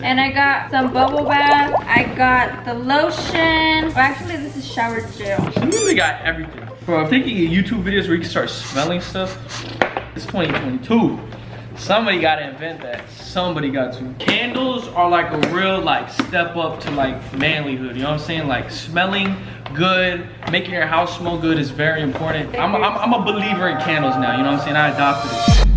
And I got some bubble bath. I got the lotion. Well, actually, this is shower gel. She really got everything. Bro, I'm thinking of YouTube videos where you can start smelling stuff. It's 2022. Somebody gotta invent that. Somebody got to. Candles are like a real like step up to like manlyhood. You know what I'm saying? Like smelling good, making your house smell good is very important. I'm a believer in candles now. You know what I'm saying? I adopted it.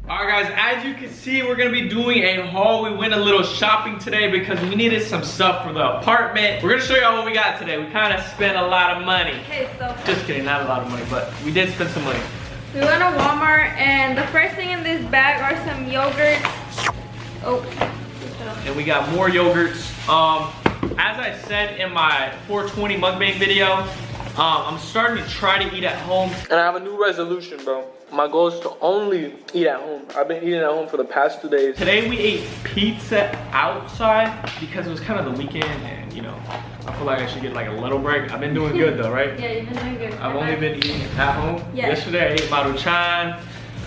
Alright guys, as you can see, we're gonna be doing a haul. We went a little shopping today because we needed some stuff for the apartment. We're gonna show y'all what we got today. We kind of spent a lot of money. Okay, so just kidding, not a lot of money, but we did spend some money. we went to Walmart, and the first thing in this bag are some yogurts. Oh, and we got more yogurts. As I said in my 420 mukbang video, I'm starting to try to eat at home. And I have a new resolution, bro. My goal is to only eat at home. I've been eating at home for the past 2 days. Today we ate pizza outside because it was kind of the weekend, and you know, I feel like I should get like a little break. I've been doing good though, right? Yeah, you've been doing good. I've only been eating at home. Yeah. Yesterday I ate Maruchan.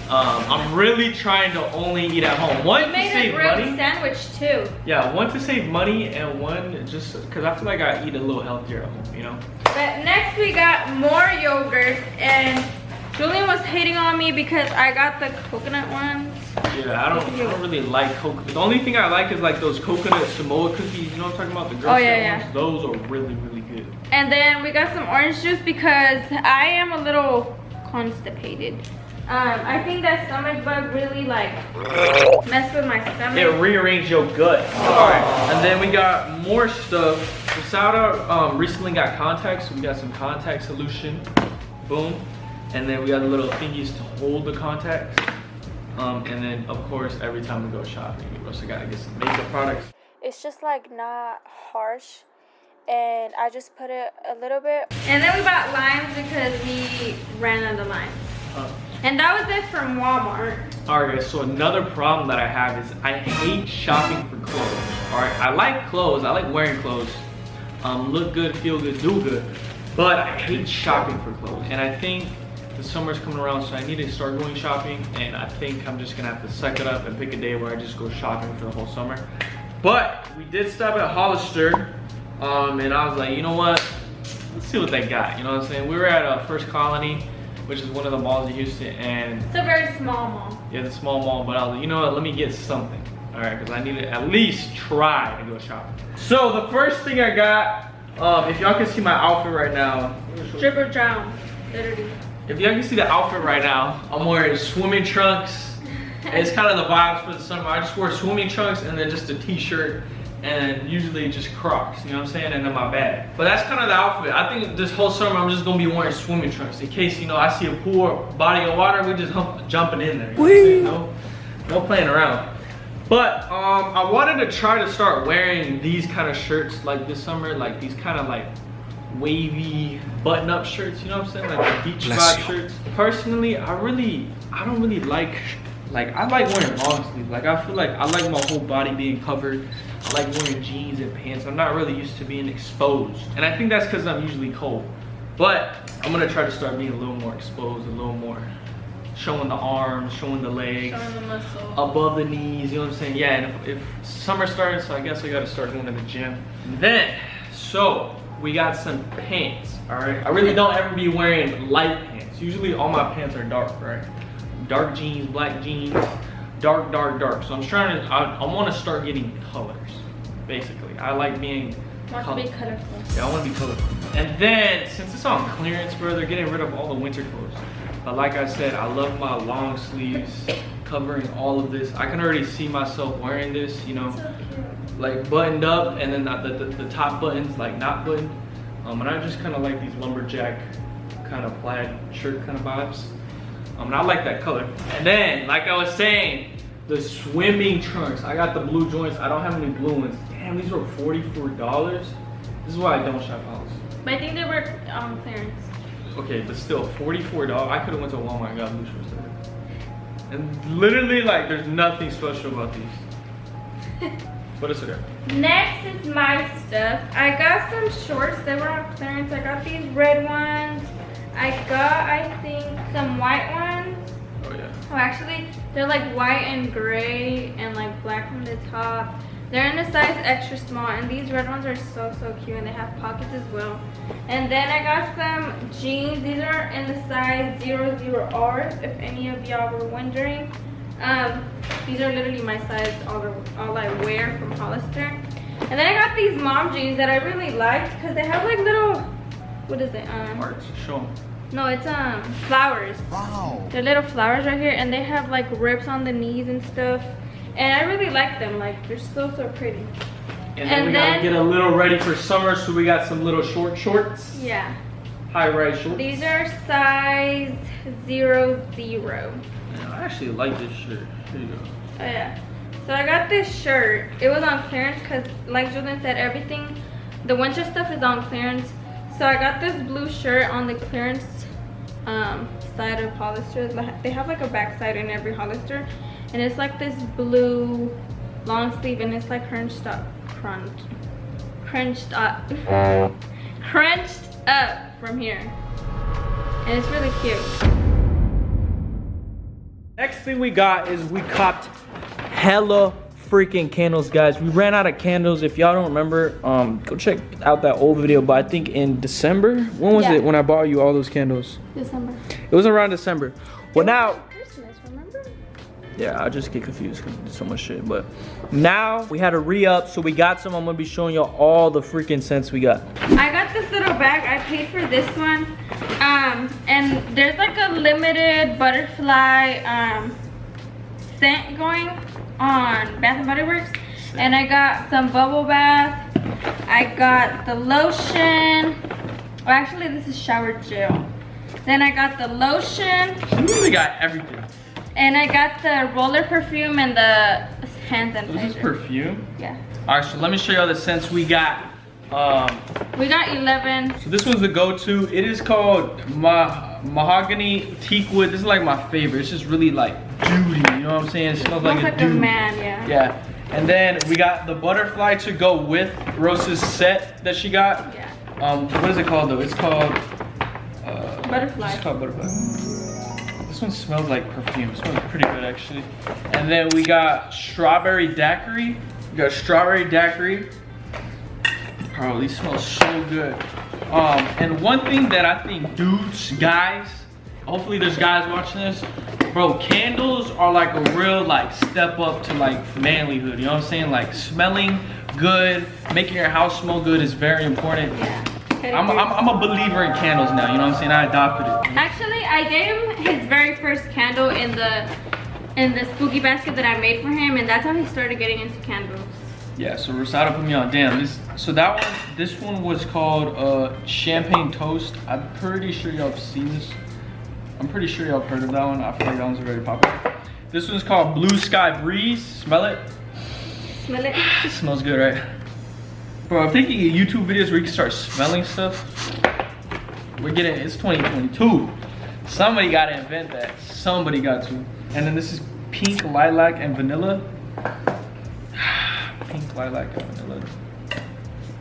I'm really trying to only eat at home. One, to save money. You made a grilled sandwich too. Yeah, one to save money, and one just because I feel like I eat a little healthier at home, you know? But next we got more yogurt, and Julian was hating on me because I got the coconut ones. Yeah, I don't really like coconut. The only thing I like is like those coconut Samoa cookies. You know what I'm talking about? The girl ones. Those are really, really good. And then we got some orange juice because I am a little constipated. I think that stomach bug really like messed with my stomach. It rearranged your gut. Alright, and then we got more stuff. Sada recently got contacts, so we got some contact solution. Boom. And then we got the little thingies to hold the contacts. And then of course every time we go shopping, we also gotta get some makeup products. It's just like not harsh, and I just put it a little bit. And then we bought limes because we ran out of limes. And that was it from Walmart. Alright guys, so another problem that I have is I hate shopping for clothes. Alright, I like clothes, I like wearing clothes. Look good, feel good, do good. But I hate shopping for clothes. And I think the summer's coming around, so I need to start going shopping. And I think I'm just gonna have to suck it up and pick a day where I just go shopping for the whole summer. But we did stop at Hollister. And I was like, you know what? Let's see what they got, you know what I'm saying? We were at First Colony, which is one of the malls in Houston, and it's a very small mall. Yeah, it's a small mall, but I was like, you know what, let me get something. All right, because I need to at least try to go shopping. So the first thing I got, if y'all can see my outfit right now. Stripper down, literally. If y'all can see the outfit right now, I'm wearing swimming trunks. It's kind of the vibes for the summer. I just wear swimming trunks and then just a t-shirt, and usually just Crocs, you know what I'm saying, and then my bag. But that's kind of the outfit. I think this whole summer I'm just gonna be wearing swimming trunks in case, you know, I see a pool or body of water, we just jumping in there. You know no playing around. But I wanted to try to start wearing these kind of shirts like this summer, like these kind of like wavy button-up shirts, you know what I'm saying, like the beach vibe shirts. Personally, I don't really like I like wearing long sleeves. Like I feel like I like my whole body being covered. I like wearing jeans and pants. I'm not really used to being exposed. And I think that's because I'm usually cold. But I'm gonna try to start being a little more exposed, a little more showing the arms, showing the legs, showing the muscle above the knees, you know what I'm saying? Yeah, and if summer started, so I guess I gotta start going to the gym. Then, so we got some pants, all right? I really don't ever be wearing light pants. Usually all my pants are dark, right? Dark jeans, black jeans, dark. So I'm trying to, I want to start getting colors, basically. I like being colorful. Yeah, I want to be colorful. And then, since it's on clearance, bro, they're getting rid of all the winter clothes. But like I said, I love my long sleeves covering all of this. I can already see myself wearing this, you know, so like buttoned up, and then the top buttons like not buttoned. And I just kind of like these lumberjack kind of plaid shirt kind of vibes. And I like that color. And then, like I was saying, the swimming trunks. I got the blue joints. I don't have any blue ones. Damn, these were $44. This is why I don't shop Hollister. But I think they were on clearance. Okay, but still, $44. I could have went to Walmart and got blue shorts there. And literally, like, there's nothing special about these. But it's okay. Next is my stuff. I got some shorts that were on clearance. I got these red ones. I got, I think, some white ones. Oh yeah. Oh, actually, they're like white and gray and like black from the top. They're in a size extra small, and these red ones are so cute, and they have pockets as well. And then I got some jeans. These are in the size 00R, if any of y'all were wondering. These are literally my size, all I wear from Hollister. And then I got these mom jeans that I really liked because they have like little, what is it? Hearts, show 'em. No, it's flowers. Wow. They're little flowers right here, and they have like rips on the knees and stuff. And I really like them. Like, they're so pretty. And then we gotta get a little ready for summer, so we got some little shorts. Yeah. High-rise shorts. These are size 00. Yeah, I actually like this shirt. Here you go. Oh yeah. So I got this shirt. It was on clearance because, like Julian said, everything, the winter stuff is on clearance. So I got this blue shirt on the clearance side of Hollister. They have like a back side in every Hollister, and it's like this blue long sleeve, and it's like crunched up from here, and it's really cute. Next thing we got is we copped hella freaking candles, guys. We ran out of candles. If y'all don't remember, go check out that old video, but I think in December, when was it when I bought you all those candles? December. It was around December. Well, now Christmas, remember? yeah, I just get confused because there's so much shit. But now we had to re-up, so we got some. I'm gonna be showing y'all all the freaking scents we got. I got this little bag. I paid for this one. And there's like a limited butterfly scent going on Bath and Body Works. And I got some bubble bath. I got the lotion. Oh, actually, this is shower gel. Then I got the lotion. We really got everything. And I got the roller perfume and the hand sanitizer. This is perfume? Yeah. All right, so let me show y'all the scents we got. We got 11. So this one's the go-to. It is called Mahogany Teakwood. This is like my favorite. It's just really like duty, you know what I'm saying? It smells like a dude. Man, yeah. Yeah. And then we got the butterfly to go with Rosa's set that she got. Yeah. What is it called though? It's called Butterfly. It's called butterfly. This one smells like perfume. It smells pretty good actually. And then we got strawberry daiquiri. We got strawberry daiquiri. Bro, these smell so good. And one thing that I think dudes, guys, hopefully there's guys watching this, bro, candles are like a real like step up to like manlyhood, you know what I'm saying? Like smelling good, making your house smell good is very important. Yeah. I'm a believer in candles now, you know what I'm saying? I adopted it. Actually, I gave him his very first candle in the spooky basket that I made for him, and that's how he started getting into candles. Yeah, so Rosado put me on. Damn, this one was called Champagne Toast. I'm pretty sure y'all have seen this. I'm pretty sure y'all have heard of that one. I feel like that one's already popular. This one's called Blue Sky Breeze. Smell it? Smell it? It smells good, right? Bro, I'm thinking of YouTube videos where you can start smelling stuff. It's 2022. Somebody gotta invent that. Somebody got to. And then this is Pink Lilac and Vanilla. Pink Lilac and Vanilla.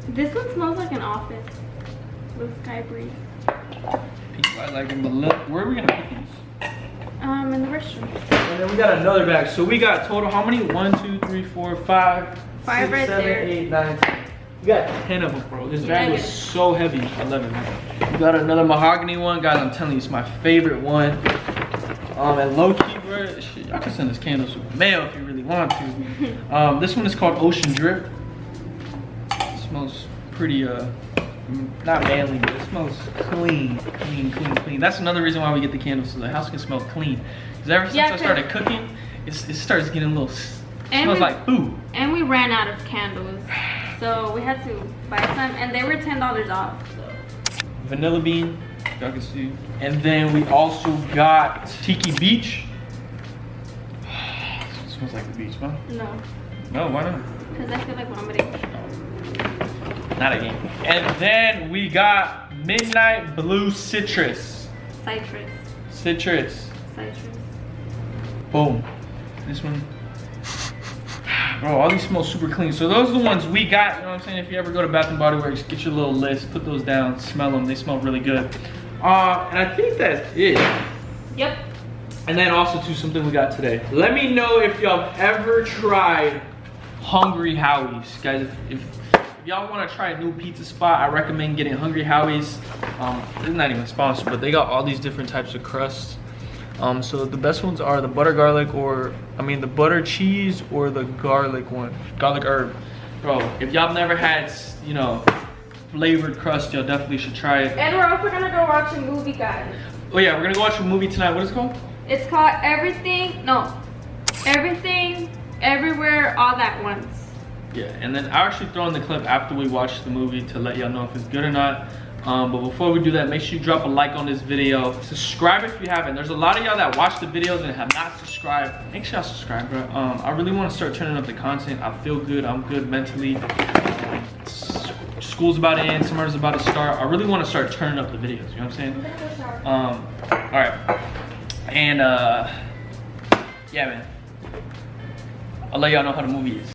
This one smells like an office. Blue Sky Breeze. Pink Lilac and Vanilla. Where are we gonna put these? In the restroom. And then we got another bag. So we got total how many? 1, 2, 3, 4, 5. 5 right 7, there. 8, 9, 10. We got 10 of them, bro. This bag was so heavy. 11. We got another mahogany one, guys. I'm telling you, it's my favorite one. And low key, bro, shit, y'all can send us candles with mail if you really want to. This one is called Ocean Drip. It smells pretty not manly, but it smells clean. That's another reason why we get the candles, so the house can smell clean. Because ever since I started cooking, it starts getting a little, smells like food. And we ran out of candles, so we had to buy some, and they were $10 off. So. Vanilla bean, y'all can see. And then we also got Tiki Beach. It smells like the beach, huh? No. No, why not? Because I feel like vomiting. Not again. And then we got Midnight Blue Citrus. Citrus. Boom. This one. Bro, all these smell super clean. So those are the ones we got. You know what I'm saying? If you ever go to Bath and Body Works, get your little list, put those down, smell them. They smell really good. And I think that's it. Yep. And then also too, something we got today. Let me know if y'all ever tried Hungry Howie's. Guys, if y'all want to try a new pizza spot, I recommend getting Hungry Howie's. It's not even sponsored, but they got all these different types of crusts. So the best ones are the butter garlic, or I mean the butter cheese, or the garlic one, garlic herb. Bro, if y'all never had, you know, flavored crust, y'all definitely should try it. And we're also gonna go watch a movie, guys. Oh yeah, we're gonna go watch a movie tonight. What is it called? It's called Everything, Everywhere, All at Once. Yeah, and then I'll actually throw in the clip after we watch the movie to let y'all know if it's good or not. But before we do that, make sure you drop a like on this video. Subscribe if you haven't. There's a lot of y'all that watch the videos and have not subscribed. Make sure y'all subscribe, bro. I really want to start turning up the content. I feel good. I'm good mentally. School's about to end. Summer's about to start. I really want to start turning up the videos. You know what I'm saying? All right. And yeah, man. I'll let y'all know how the movie is.